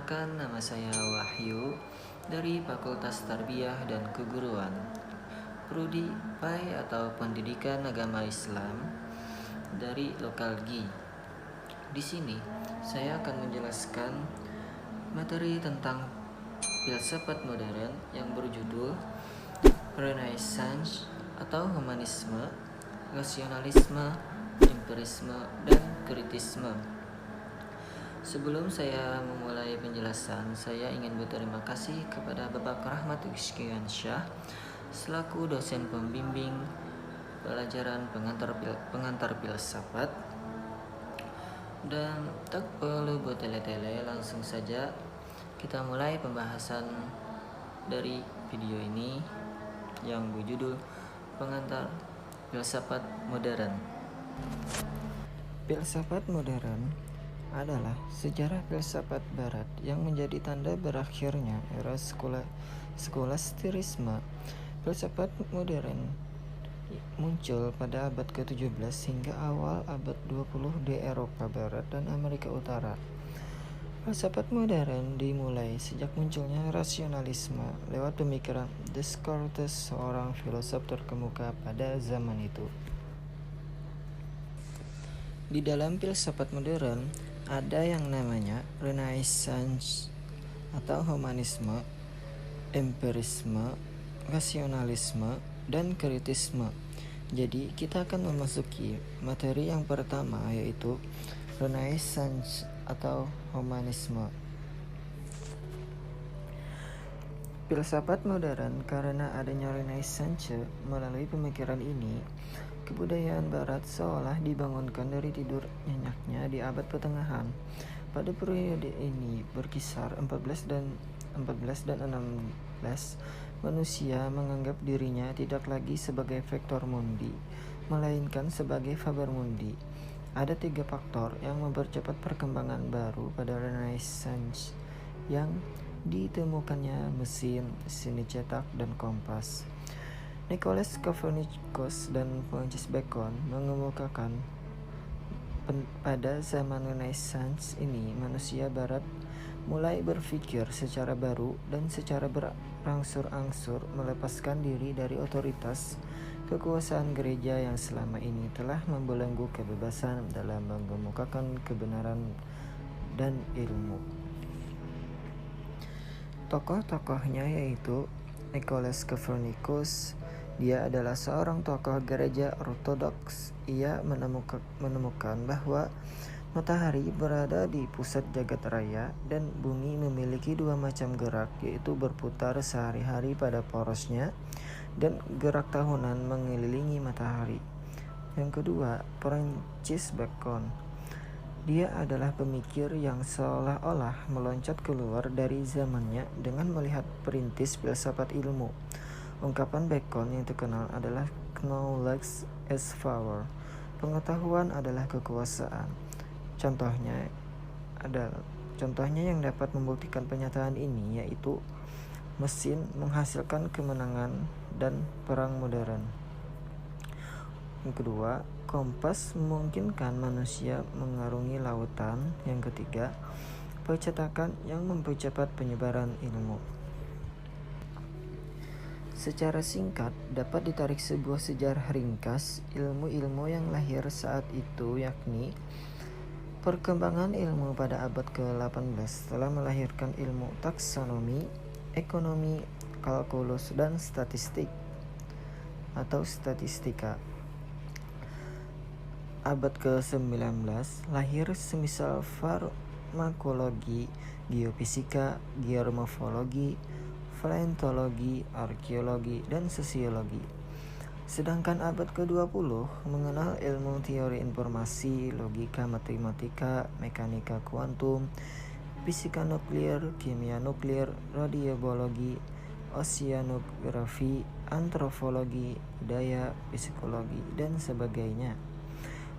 Perkenalkan, nama saya Wahyu dari Fakultas Tarbiyah dan Keguruan, Prodi PAI atau Pendidikan Agama Islam dari Lokalgi. Di sini saya akan menjelaskan materi tentang filsafat modern yang berjudul Renaissance atau humanisme, rasionalisme, empirisme, dan kritisme. Sebelum saya memulai penjelasan, saya ingin berterima kasih kepada Bapak Rahmat Rizkiansyah selaku dosen pembimbing pelajaran pengantar filsafat. Dan tak perlu bertele-tele, langsung saja kita mulai pembahasan dari video ini yang berjudul Pengantar Filsafat Modern. Filsafat modern adalah sejarah filsafat barat yang menjadi tanda berakhirnya era skolastirisme. Filsafat modern muncul pada abad ke-17 hingga awal abad 20 di Eropa Barat dan Amerika Utara. Filsafat modern dimulai sejak munculnya rasionalisme lewat pemikiran Descartes, seorang filosof terkemuka pada zaman itu. Di dalam filsafat modern ada yang namanya Renaissance atau humanisme, empirisme, rasionalisme, dan kritisme. Jadi kita akan memasuki materi yang pertama, yaitu Renaissance atau humanisme. Filsafat modern karena adanya Renaissance. Melalui pemikiran ini, kebudayaan barat seolah dibangunkan dari tidur nyenyaknya di abad pertengahan. Pada periode ini berkisar 14 dan 16, manusia menganggap dirinya tidak lagi sebagai factor mundi, melainkan sebagai faber mundi. Ada 3 faktor yang mempercepat perkembangan baru pada Renaissance, yang ditemukannya mesin cetak, dan kompas. Nicholas Copernicus dan Francis Bacon mengemukakan pada zaman Renaissance ini manusia barat mulai berpikir secara baru dan secara berangsur-angsur melepaskan diri dari otoritas kekuasaan gereja yang selama ini telah membelenggu kebebasan dalam mengemukakan kebenaran dan ilmu. Tokoh-tokohnya yaitu Nicholas Copernicus. Dia adalah seorang tokoh gereja ortodoks. Ia menemukan bahwa matahari berada di pusat jagat raya dan bumi memiliki 2 macam gerak, yaitu berputar sehari-hari pada porosnya dan gerak tahunan mengelilingi matahari. Yang kedua, Francis Bacon. Dia adalah pemikir yang seolah-olah meloncat keluar dari zamannya dengan melihat perintis filsafat ilmu. Ungkapan Bacon yang terkenal adalah knowledge is power. Pengetahuan adalah kekuasaan. Contohnya yang dapat membuktikan pernyataan ini yaitu mesin menghasilkan kemenangan dan perang modern. Yang kedua, kompas memungkinkan manusia mengarungi lautan. Yang ketiga, percetakan yang mempercepat penyebaran ilmu. Secara singkat, dapat ditarik sebuah sejarah ringkas ilmu-ilmu yang lahir saat itu, yakni perkembangan ilmu pada abad ke-18 telah melahirkan ilmu taksonomi, ekonomi, kalkulus, dan statistik atau statistika. Abad ke-19 lahir semisal farmakologi, geofisika, geomorfologi, paleontologi, arkeologi, dan sosiologi. Sedangkan abad ke-20 mengenal ilmu teori informasi, logika matematika, mekanika kuantum, fisika nuklir, kimia nuklir, radiobiologi, oceanografi, antropologi, budaya, psikologi, dan sebagainya.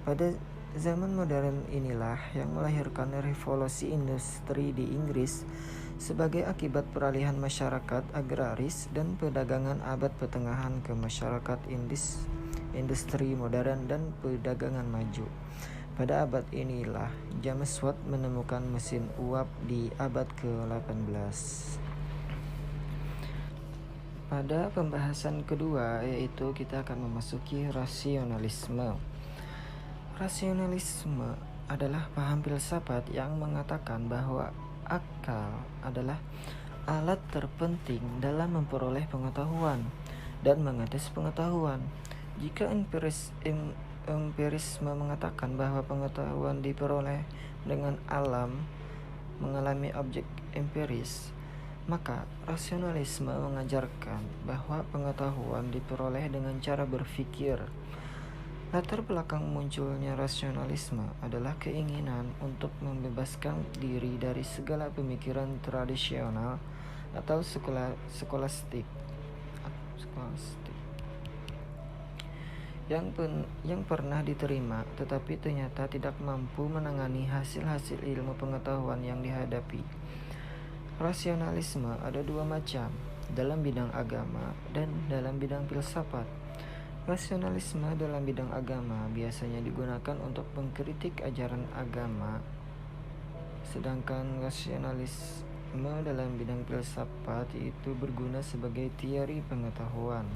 Pada zaman modern inilah yang melahirkan revolusi industri di Inggris sebagai akibat peralihan masyarakat agraris dan perdagangan abad pertengahan ke masyarakat industri modern dan perdagangan maju. Pada abad inilah James Watt menemukan mesin uap di abad ke-18. Pada pembahasan kedua, yaitu kita akan memasuki rasionalisme. Rasionalisme adalah paham filsafat yang mengatakan bahwa akal adalah alat terpenting dalam memperoleh pengetahuan dan mengetes pengetahuan. Jika empirisme mengatakan bahwa pengetahuan diperoleh dengan alam mengalami objek empiris, maka rasionalisme mengajarkan bahwa pengetahuan diperoleh dengan cara berpikir. Latar belakang munculnya rasionalisme adalah keinginan untuk membebaskan diri dari segala pemikiran tradisional atau skolastik yang pernah diterima tetapi ternyata tidak mampu menangani hasil-hasil ilmu pengetahuan yang dihadapi. Rasionalisme ada dua macam, dalam bidang agama dan dalam bidang filsafat. Rasionalisme dalam bidang agama biasanya digunakan untuk mengkritik ajaran agama, sedangkan rasionalisme dalam bidang filsafat itu berguna sebagai teori pengetahuan.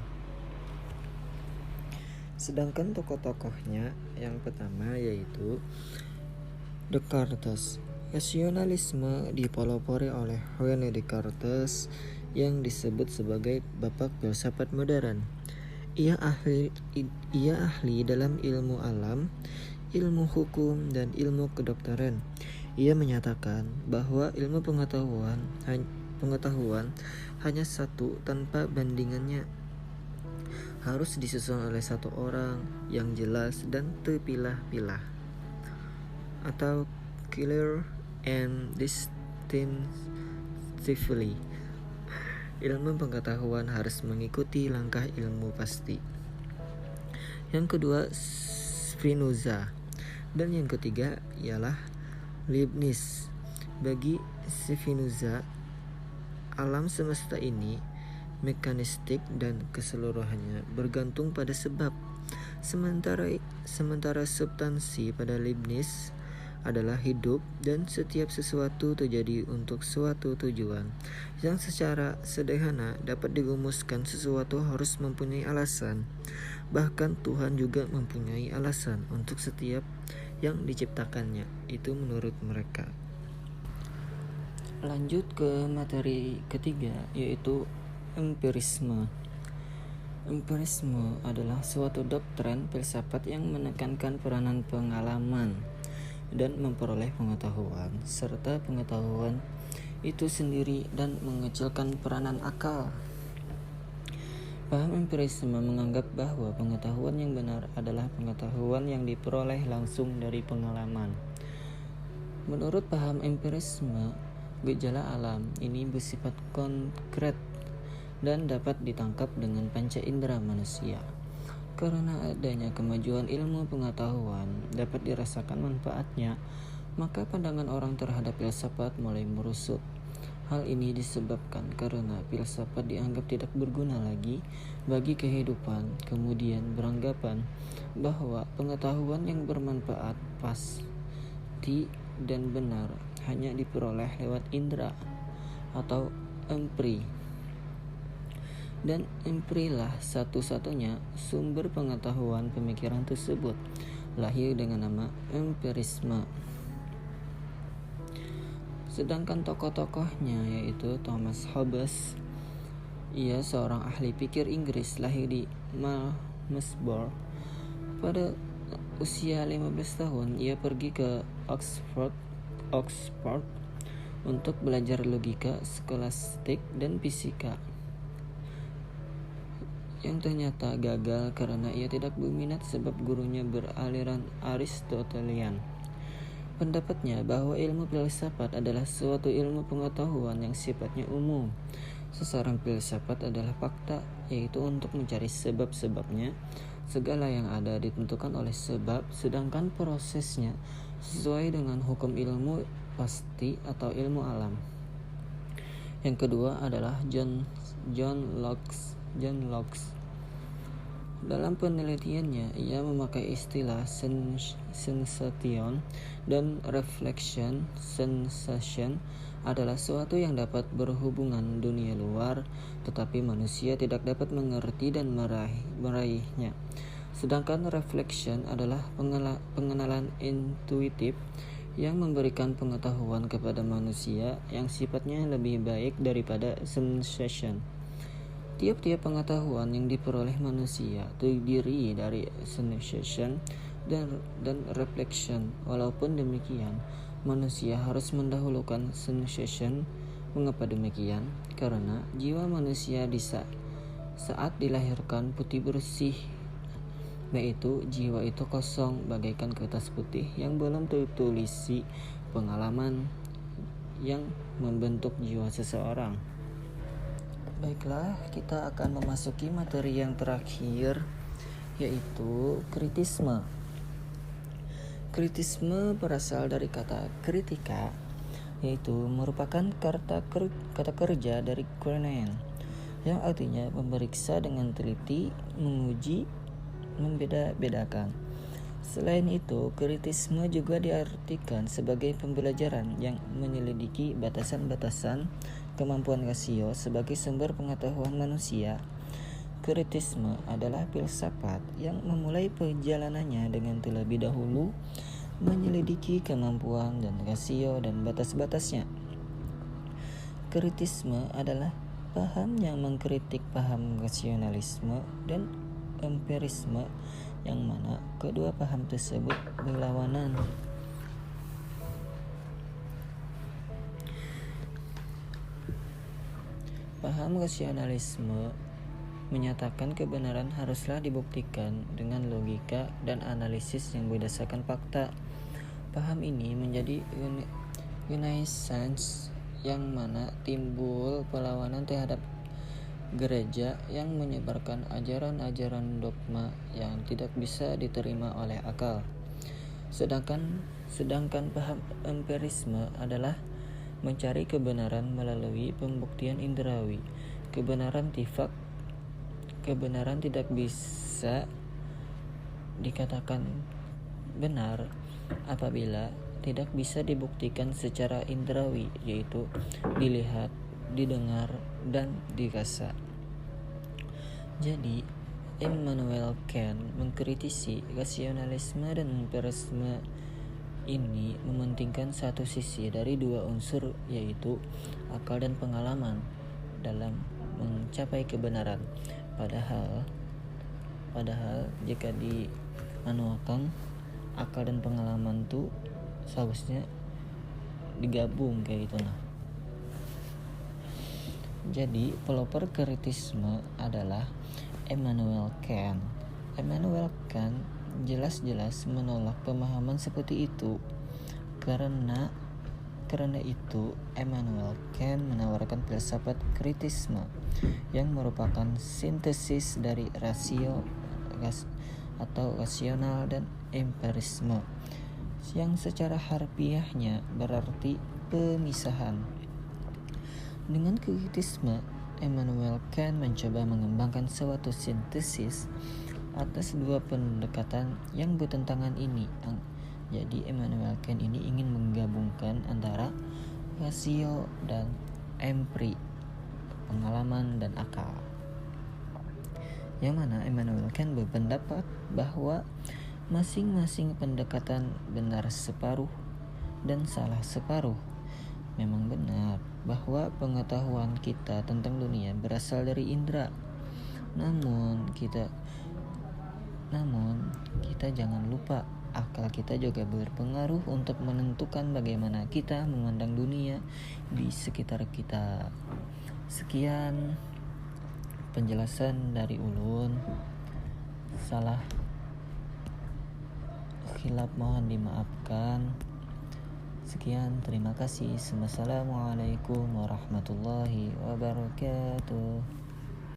Sedangkan tokoh-tokohnya yang pertama yaitu Descartes. Rasionalisme dipelopori oleh René Descartes yang disebut sebagai bapak filsafat modern. Ia ahli dalam ilmu alam, ilmu hukum, dan ilmu kedokteran. Ia menyatakan bahwa ilmu pengetahuan hanya satu tanpa bandingannya, harus disusun oleh satu orang yang jelas dan terpilah-pilah, atau clear and distinctively. Ilmu pengetahuan harus mengikuti langkah ilmu pasti. Yang kedua Spinoza, dan yang ketiga ialah Leibniz. Bagi Spinoza, alam semesta ini mekanistik dan keseluruhannya bergantung pada sebab, sementara substansi pada Leibniz adalah hidup dan setiap sesuatu terjadi untuk suatu tujuan yang secara sederhana dapat dirumuskan. Sesuatu harus mempunyai alasan, bahkan Tuhan juga mempunyai alasan untuk setiap yang diciptakannya. Itu menurut mereka. Lanjut ke materi ketiga, yaitu empirisme. Empirisme adalah suatu doktrin filsafat yang menekankan peranan pengalaman dan memperoleh pengetahuan, serta pengetahuan itu sendiri, dan mengecilkan peranan akal. Paham empirisme menganggap bahwa pengetahuan yang benar adalah pengetahuan yang diperoleh langsung dari pengalaman. Menurut paham empirisme, gejala alam ini bersifat konkret dan dapat ditangkap dengan panca indera manusia. Karena adanya kemajuan ilmu pengetahuan dapat dirasakan manfaatnya, maka pandangan orang terhadap filsafat mulai merusut. Hal ini disebabkan karena filsafat dianggap tidak berguna lagi bagi kehidupan, kemudian beranggapan bahwa pengetahuan yang bermanfaat, pasti dan benar hanya diperoleh lewat indera atau empiri. Dan empirilah satu-satunya sumber pengetahuan pemikiran tersebut, lahir dengan nama empirisme. Sedangkan tokoh-tokohnya yaitu Thomas Hobbes. Ia seorang ahli pikir Inggris, lahir di Malmesbury. Pada usia 15 tahun ia pergi ke Oxford untuk belajar logika, skolastik, dan fisika, yang ternyata gagal karena ia tidak berminat sebab gurunya beraliran Aristotelian. Pendapatnya bahwa ilmu filsafat adalah suatu ilmu pengetahuan yang sifatnya umum. Sasaran filsafat adalah fakta, yaitu untuk mencari sebab-sebabnya. Segala yang ada ditentukan oleh sebab, sedangkan prosesnya sesuai dengan hukum ilmu pasti atau ilmu alam. Yang kedua adalah John Locke. Dalam penelitiannya, ia memakai istilah sensation dan reflection. Sensation adalah sesuatu yang dapat berhubungan dunia luar, tetapi manusia tidak dapat mengerti dan meraihnya. Sedangkan reflection adalah pengenalan intuitif yang memberikan pengetahuan kepada manusia yang sifatnya lebih baik daripada sensation. Tiap-tiap pengetahuan yang diperoleh manusia terdiri dari sensation dan reflection. Walaupun demikian, manusia harus mendahulukan sensation. Mengapa demikian? Karena jiwa manusia saat dilahirkan putih bersih, yaitu jiwa itu kosong bagaikan kertas putih yang belum tertulisi pengalaman yang membentuk jiwa seseorang. Baiklah, kita akan memasuki materi yang terakhir, yaitu kritisme. Kritisme berasal dari kata kritika, yaitu merupakan kata kerja dari krenen, yang artinya memeriksa dengan teliti, menguji, membeda-bedakan. Selain itu, kritisme juga diartikan sebagai pembelajaran yang menyelidiki batasan-batasan kemampuan rasio sebagai sumber pengetahuan manusia. Kritisme adalah filsafat yang memulai perjalanannya dengan terlebih dahulu menyelidiki kemampuan dan rasio dan batas-batasnya. Kritisme adalah paham yang mengkritik paham rasionalisme dan empirisme, yang mana kedua paham tersebut berlawanan. Paham rasionalisme menyatakan kebenaran haruslah dibuktikan dengan logika dan analisis yang berdasarkan fakta. Paham ini menjadi Renaissance, yang mana timbul perlawanan terhadap gereja yang menyebarkan ajaran-ajaran dogma yang tidak bisa diterima oleh akal. Sedangkan paham empirisme adalah mencari kebenaran melalui pembuktian indrawi. Kebenaran tidak bisa dikatakan benar apabila tidak bisa dibuktikan secara indrawi, yaitu dilihat, didengar, dan dirasa. Jadi, Immanuel Kant mengkritisi rasionalisme dan empirisme ini mementingkan satu sisi dari dua unsur, yaitu akal dan pengalaman dalam mencapai kebenaran. Padahal jika dimanualkan, akal dan pengalaman itu seharusnya digabung kayak gitu. Jadi pelopor kritisme adalah Immanuel Kant. Immanuel Kant jelas-jelas menolak pemahaman seperti itu. Karena itu Immanuel Kant menawarkan filsafat kritisme yang merupakan sintesis dari rasional dan empirisme, yang secara harfiahnya berarti pemisahan. Dengan kritisme, Immanuel Kant mencoba mengembangkan suatu sintesis atas dua pendekatan yang bertentangan ini. Jadi Immanuel Kant ini ingin menggabungkan antara rasio dan empiri, pengalaman dan akal. Yang mana Immanuel Kant berpendapat bahwa masing-masing pendekatan benar separuh dan salah separuh. Memang benar bahwa pengetahuan kita tentang dunia berasal dari indera. Namun kita jangan lupa, akal kita juga berpengaruh untuk menentukan bagaimana kita memandang dunia di sekitar kita. Sekian penjelasan dari Ulun. Salah khilaf mohon dimaafkan. Sekian, terima kasih. Wassalamualaikum warahmatullahi wabarakatuh.